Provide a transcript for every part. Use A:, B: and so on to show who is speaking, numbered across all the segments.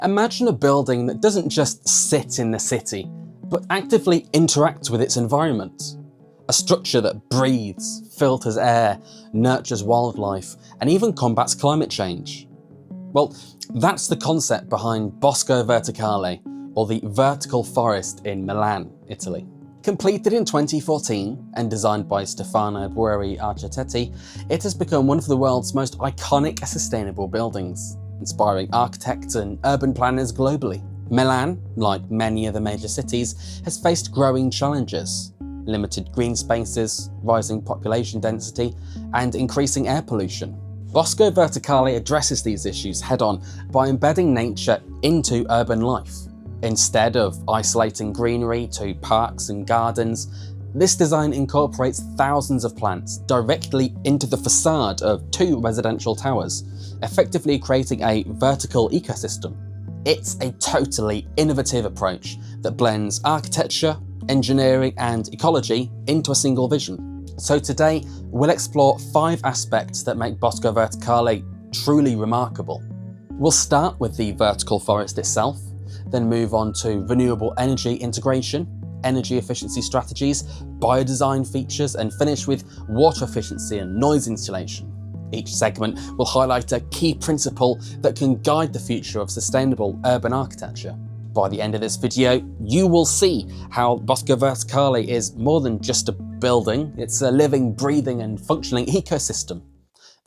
A: Imagine a building that doesn't just sit in the city, but actively interacts with its environment. A structure that breathes, filters air, nurtures wildlife, and even combats climate change. Well, that's the concept behind Bosco Verticale, or the vertical forest in Milan, Italy. Completed in 2014 and designed by Stefano Architetti, it has become one of the world's most iconic and sustainable buildings, inspiring architects and urban planners globally. Milan, like many other major cities, has faced growing challenges: limited green spaces, rising population density, and increasing air pollution. Bosco Verticale addresses these issues head-on by embedding nature into urban life. Instead of isolating greenery to parks and gardens, this design incorporates thousands of plants directly into the facade of 2 residential towers, effectively creating a vertical ecosystem. It's a totally innovative approach that blends architecture, engineering, and ecology into a single vision. So today, we'll explore 5 aspects that make Bosco Verticale truly remarkable. We'll start with the vertical forest itself, then move on to renewable energy integration, energy efficiency strategies, biodesign features, and finish with water efficiency and noise insulation. Each segment will highlight a key principle that can guide the future of sustainable urban architecture. By the end of this video, you will see how Bosco Verticale is more than just a building, it's a living, breathing, and functioning ecosystem.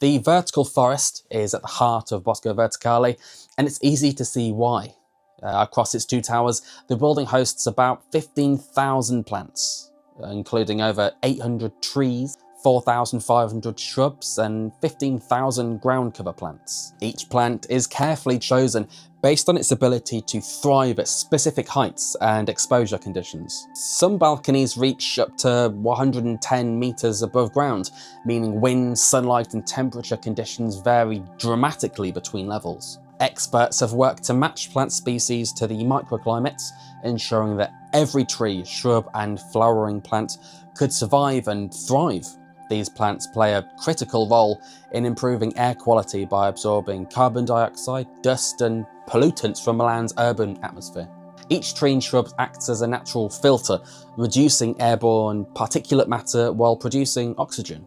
A: The vertical forest is at the heart of Bosco Verticale, and it's easy to see why. Across its 2 towers, the building hosts about 15,000 plants, including over 800 trees, 4,500 shrubs, and 15,000 ground cover plants. Each plant is carefully chosen based on its ability to thrive at specific heights and exposure conditions. Some balconies reach up to 110 meters above ground, meaning wind, sunlight, and temperature conditions vary dramatically between levels. Experts have worked to match plant species to the microclimates, ensuring that every tree, shrub, and flowering plant could survive and thrive. These plants play a critical role in improving air quality by absorbing carbon dioxide, dust, and pollutants from Milan's urban atmosphere. Each tree and shrub acts as a natural filter, reducing airborne particulate matter while producing oxygen.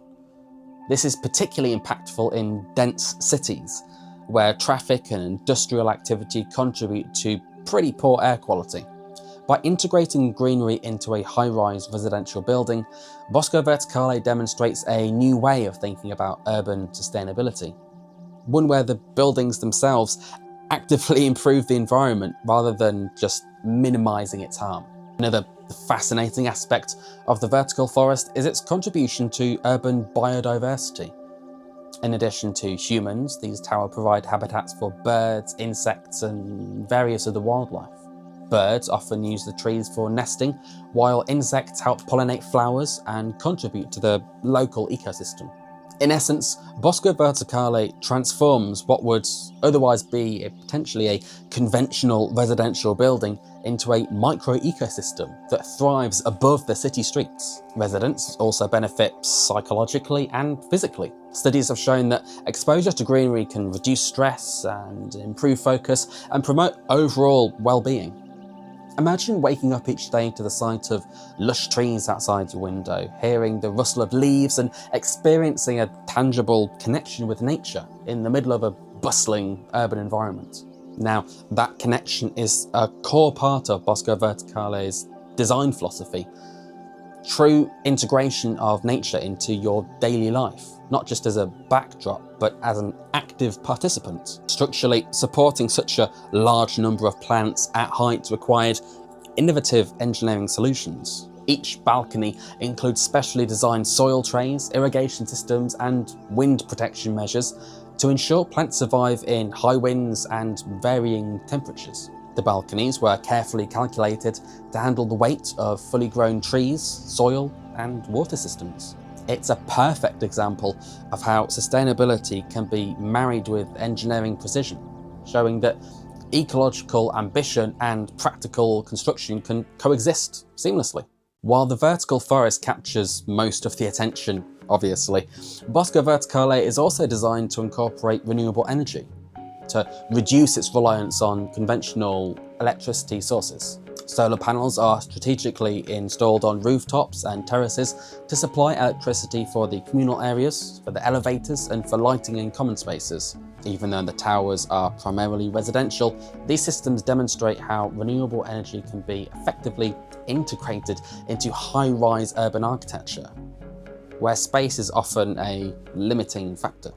A: This is particularly impactful in dense cities, where traffic and industrial activity contribute to pretty poor air quality. By integrating greenery into a high-rise residential building, Bosco Verticale demonstrates a new way of thinking about urban sustainability. One where the buildings themselves actively improve the environment rather than just minimizing its harm. Another fascinating aspect of the vertical forest is its contribution to urban biodiversity. In addition to humans, these towers provide habitats for birds, insects, and various other wildlife. Birds often use the trees for nesting, while insects help pollinate flowers and contribute to the local ecosystem. In essence, Bosco Verticale transforms what would otherwise be potentially a conventional residential building into a micro-ecosystem that thrives above the city streets. Residents also benefit psychologically and physically. Studies have shown that exposure to greenery can reduce stress and improve focus and promote overall well-being. Imagine waking up each day to the sight of lush trees outside your window, hearing the rustle of leaves and experiencing a tangible connection with nature in the middle of a bustling urban environment. Now, that connection is a core part of Bosco Verticale's design philosophy. True integration of nature into your daily life, not just as a backdrop, but as an active participant. Structurally, supporting such a large number of plants at height required innovative engineering solutions. Each balcony includes specially designed soil trays, irrigation systems, and wind protection measures to ensure plants survive in high winds and varying temperatures. The balconies were carefully calculated to handle the weight of fully grown trees, soil, and water systems. It's a perfect example of how sustainability can be married with engineering precision, showing that ecological ambition and practical construction can coexist seamlessly. While the vertical forest captures most of the attention, obviously, Bosco Verticale is also designed to incorporate renewable energy. to reduce its reliance on conventional electricity sources. Solar panels are strategically installed on rooftops and terraces to supply electricity for the communal areas, for the elevators, and for lighting in common spaces. Even though the towers are primarily residential, these systems demonstrate how renewable energy can be effectively integrated into high-rise urban architecture, where space is often a limiting factor.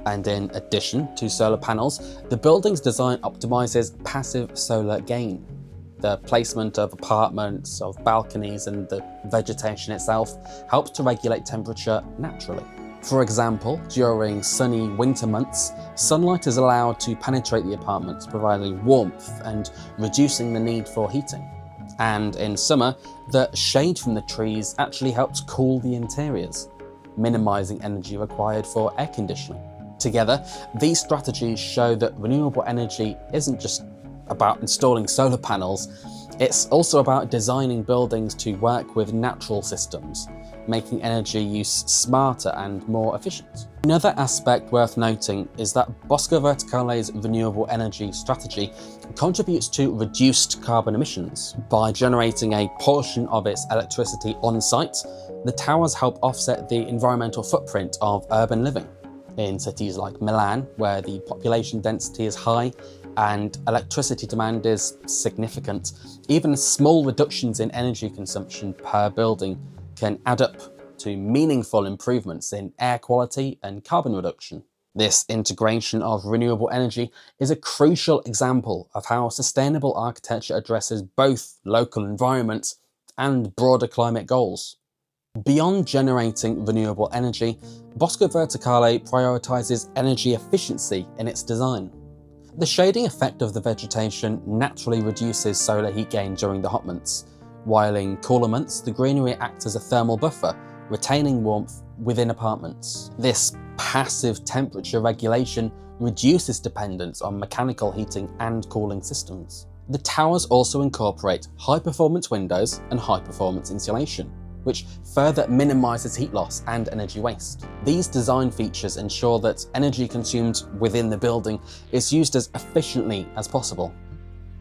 A: And in addition to solar panels, the building's design optimizes passive solar gain. The placement of apartments, of balconies, and the vegetation itself helps to regulate temperature naturally. For example, during sunny winter months, sunlight is allowed to penetrate the apartments, providing warmth and reducing the need for heating. And in summer, the shade from the trees actually helps cool the interiors, minimizing energy required for air conditioning. Together, these strategies show that renewable energy isn't just about installing solar panels, it's also about designing buildings to work with natural systems, making energy use smarter and more efficient. Another aspect worth noting is that Bosco Verticale's renewable energy strategy contributes to reduced carbon emissions. By generating a portion of its electricity on-site, the towers help offset the environmental footprint of urban living. In cities like Milan, where the population density is high and electricity demand is significant, even small reductions in energy consumption per building can add up to meaningful improvements in air quality and carbon reduction. This integration of renewable energy is a crucial example of how sustainable architecture addresses both local environment and broader climate goals. Beyond generating renewable energy, Bosco Verticale prioritizes energy efficiency in its design. The shading effect of the vegetation naturally reduces solar heat gain during the hot months, while in cooler months the greenery acts as a thermal buffer, retaining warmth within apartments. This passive temperature regulation reduces dependence on mechanical heating and cooling systems. The towers also incorporate high-performance windows and high-performance insulation, which further minimizes heat loss and energy waste. These design features ensure that energy consumed within the building is used as efficiently as possible,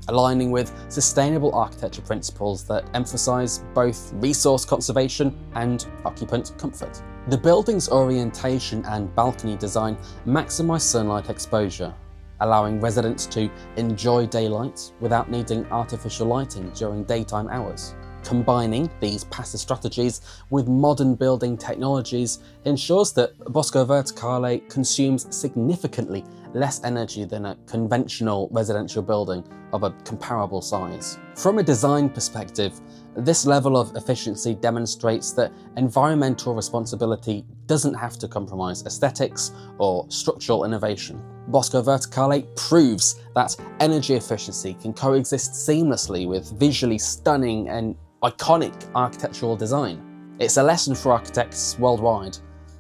A: aligning with sustainable architecture principles that emphasize both resource conservation and occupant comfort. The building's orientation and balcony design maximize sunlight exposure, allowing residents to enjoy daylight without needing artificial lighting during daytime hours. Combining these passive strategies with modern building technologies ensures that Bosco Verticale consumes significantly less energy than a conventional residential building of a comparable size. From a design perspective, this level of efficiency demonstrates that environmental responsibility doesn't have to compromise aesthetics or structural innovation. Bosco Verticale proves that energy efficiency can coexist seamlessly with visually stunning and iconic architectural design. It's a lesson for architects worldwide.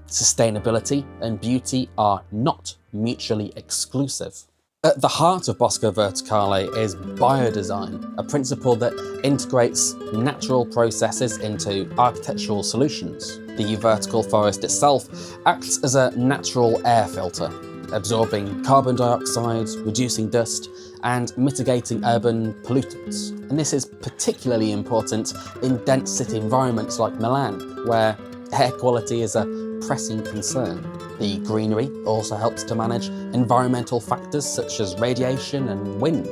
A: Sustainability and beauty are not mutually exclusive. At the heart of Bosco Verticale is biodesign, a principle that integrates natural processes into architectural solutions. The vertical forest itself acts as a natural air filter, absorbing carbon dioxide, reducing dust, and mitigating urban pollutants. And this is particularly important in dense city environments like Milan, where air quality is a pressing concern. The greenery also helps to manage environmental factors such as radiation and wind.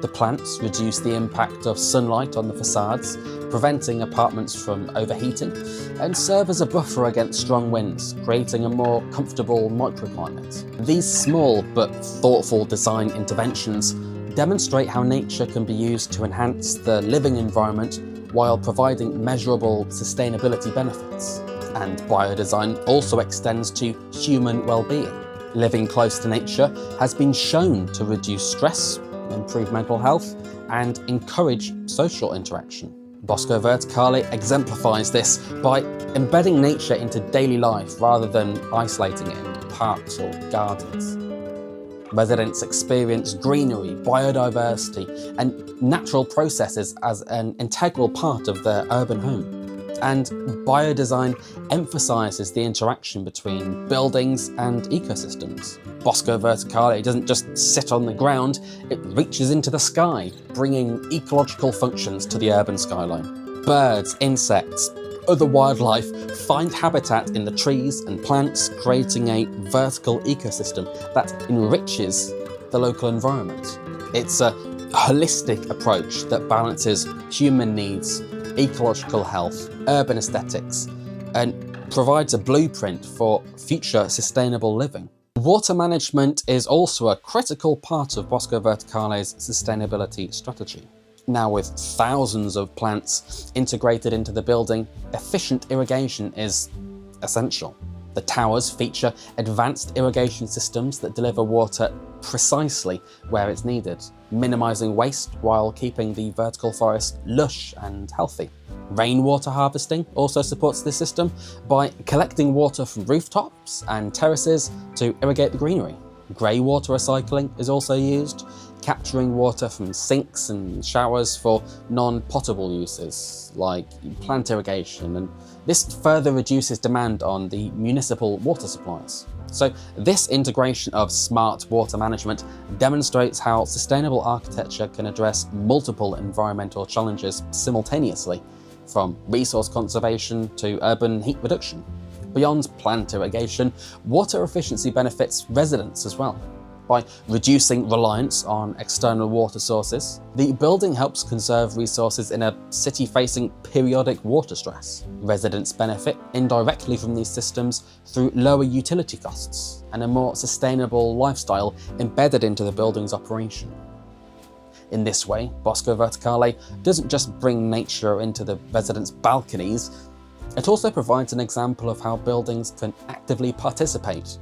A: The plants reduce the impact of sunlight on the facades, preventing apartments from overheating, and serve as a buffer against strong winds, creating a more comfortable microclimate. These small but thoughtful design interventions demonstrate how nature can be used to enhance the living environment while providing measurable sustainability benefits. And biodesign also extends to human well-being. Living close to nature has been shown to reduce stress, improve mental health, and encourage social interaction. Bosco Verticale exemplifies this by embedding nature into daily life rather than isolating it in parks or gardens. Residents experience greenery, biodiversity, and natural processes as an integral part of their urban home. And Biodesign emphasises the interaction between buildings and ecosystems. Bosco Verticale doesn't just sit on the ground, it reaches into the sky, bringing ecological functions to the urban skyline. Birds, insects, other wildlife find habitat in the trees and plants, creating a vertical ecosystem that enriches the local environment. It's a holistic approach that balances human needs, ecological health, urban aesthetics, and provides a blueprint for future sustainable living. Water management is also a critical part of Bosco Verticale's sustainability strategy. Now, with thousands of plants integrated into the building, efficient irrigation is essential. The towers feature advanced irrigation systems that deliver water precisely where it's needed, minimising waste while keeping the vertical forest lush and healthy. Rainwater harvesting also supports this system by collecting water from rooftops and terraces to irrigate the greenery. Grey water recycling is also used, capturing water from sinks and showers for non-potable uses like plant irrigation, and this further reduces demand on the municipal water supplies. So this integration of smart water management demonstrates how sustainable architecture can address multiple environmental challenges simultaneously, from resource conservation to urban heat reduction. Beyond plant irrigation, water efficiency benefits residents as well. By reducing reliance on external water sources, the building helps conserve resources in a city facing periodic water stress. Residents benefit indirectly from these systems through lower utility costs and a more sustainable lifestyle embedded into the building's operation. In this way, Bosco Verticale doesn't just bring nature into the residents' balconies, it also provides an example of how buildings can actively participate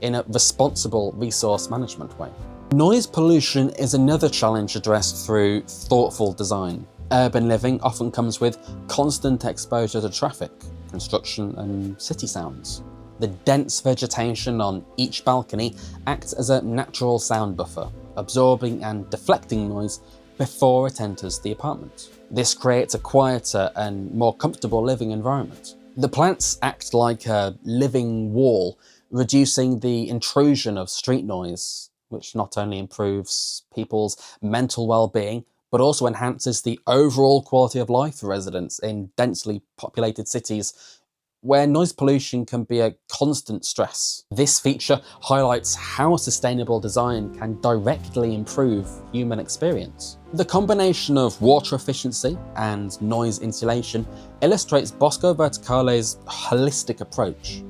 A: in a responsible resource management way. Noise pollution is another challenge addressed through thoughtful design. Urban living often comes with constant exposure to traffic, construction, and city sounds. The dense vegetation on each balcony acts as a natural sound buffer, absorbing and deflecting noise before it enters the apartment. This creates a quieter and more comfortable living environment. The plants act like a living wall, reducing the intrusion of street noise, which not only improves people's mental well-being, but also enhances the overall quality of life for residents in densely populated cities where noise pollution can be a constant stress. This feature highlights how sustainable design can directly improve human experience. The combination of water efficiency and noise insulation illustrates Bosco Verticale's holistic approach.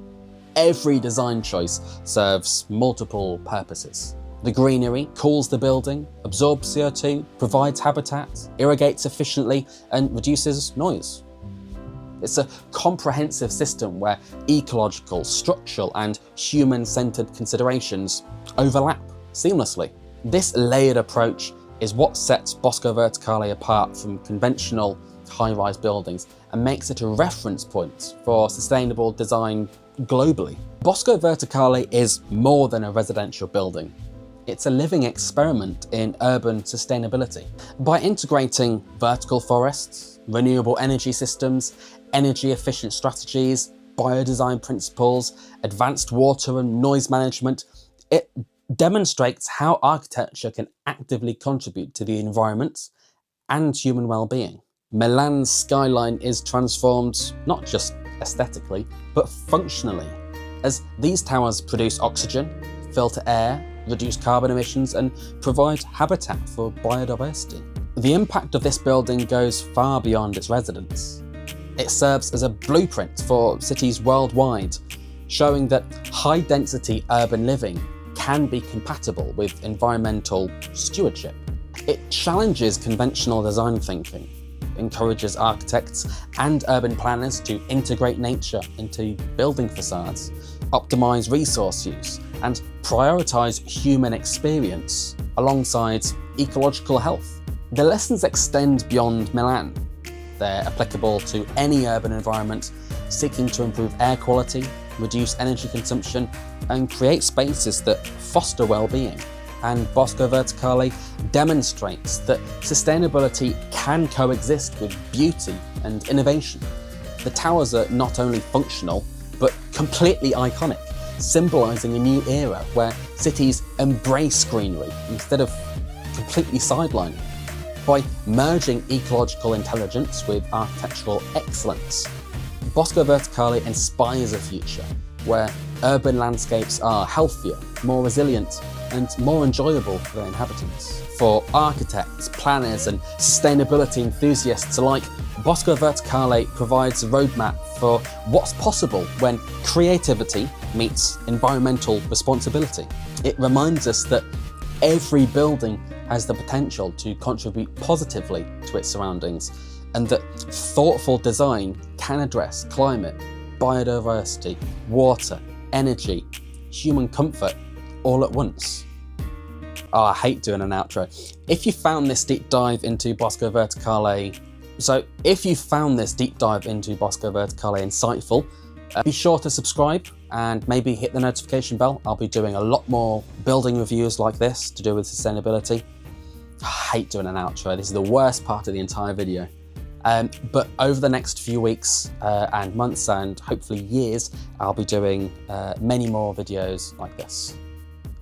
A: Every design choice serves multiple purposes. The greenery cools the building, absorbs CO2, provides habitat, irrigates efficiently, and reduces noise. It's a comprehensive system where ecological, structural, and human-centered considerations overlap seamlessly. This layered approach is what sets Bosco Verticale apart from conventional high-rise buildings and makes it a reference point for sustainable design globally. Bosco Verticale is more than a residential building. It's a living experiment in urban sustainability. By integrating vertical forests, renewable energy systems, energy-efficient strategies, biodesign principles, advanced water and noise management, it demonstrates how architecture can actively contribute to the environment and human well-being. Milan's skyline is transformed not just aesthetically, but functionally, as these towers produce oxygen, filter air, reduce carbon emissions, and provide habitat for biodiversity. The impact of this building goes far beyond its residents. It serves as a blueprint for cities worldwide, showing that high-density urban living can be compatible with environmental stewardship. It challenges conventional design thinking, encourages architects and urban planners to integrate nature into building facades, optimize resource use, and prioritize human experience alongside ecological health. The lessons extend beyond Milan. They're applicable to any urban environment seeking to improve air quality, reduce energy consumption, and create spaces that foster well-being. And Bosco Verticale demonstrates that sustainability can coexist with beauty and innovation. The towers are not only functional, but completely iconic, symbolising a new era where cities embrace greenery instead of completely sidelining. By merging ecological intelligence with architectural excellence, Bosco Verticale inspires a future where urban landscapes are healthier, more resilient, and more enjoyable for their inhabitants. For architects, planners, and sustainability enthusiasts alike, Bosco Verticale provides a roadmap for what's possible when creativity meets environmental responsibility. It reminds us that every building has the potential to contribute positively to its surroundings, and that thoughtful design can address climate, biodiversity, water, energy, human comfort all at once. Oh, I hate doing an outro. If you found this deep dive into Bosco Verticale insightful, be sure to subscribe and maybe hit the notification bell. I'll be doing a lot more building reviews like this to do with sustainability. I hate doing an outro. This is the worst part of the entire video. But over the next few weeks and months and hopefully years, I'll be doing many more videos like this,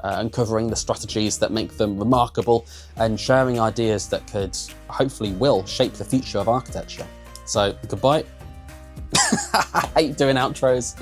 A: uncovering the strategies that make them remarkable and sharing ideas that could, hopefully will, shape the future of architecture. So goodbye. I hate doing outros.